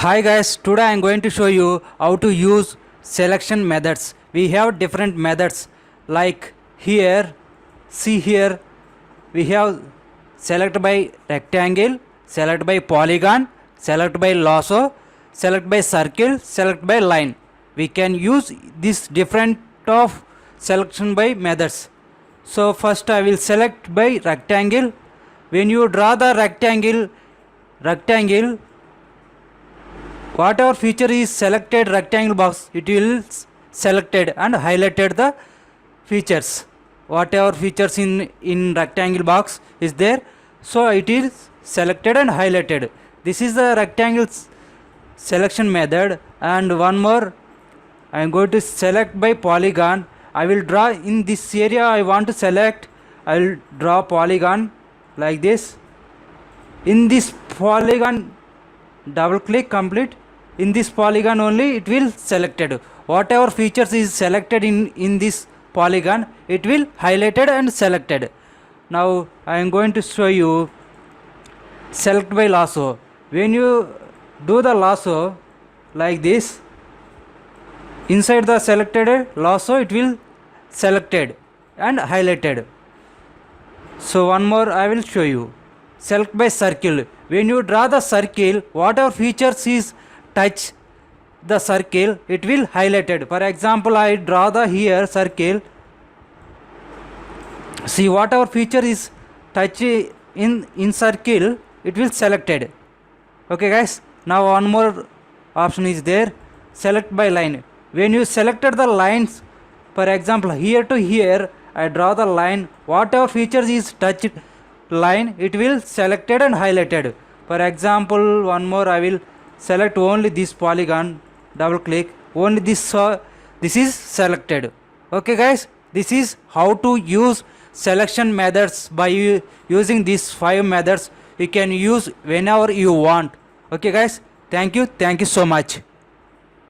Hi guys, today I am going to show you how to use selection methods. We have different methods like here, see here, we have select by rectangle, select by polygon, select by lasso, select by circle, select by line. We can use this different of selection by methods. So first I will select by rectangle. When you draw the rectangle, whatever feature is selected rectangle box, it will selected and highlighted the features. Whatever features in rectangle box is there, so it is selected and highlighted. This is the rectangle selection method. And one more, I am going to select by polygon. I will draw in this area I want to select. I will draw polygon like this. In this polygon, double click, complete. In this polygon only it will selected. Whatever features is selected in this polygon, it will highlighted and selected. Now I am going to show you select by lasso. When you do the lasso like this, inside the selected lasso it will selected and highlighted. So one more I will show you. Select by circle. When you draw the circle, whatever features is touch the circle, it will highlighted. For example, I draw the here circle. See, whatever feature is touch in circle, it will selected. Okay guys, now one more option is there, select by line. When you selected the lines, for example here to here I draw the line, whatever features is touched line, it will selected and highlighted. For example, one more, I will select only this polygon, double click, only this is selected. Okay guys, this is how to use selection methods. By using these 5 methods you can use whenever you want. Okay guys, thank you so much.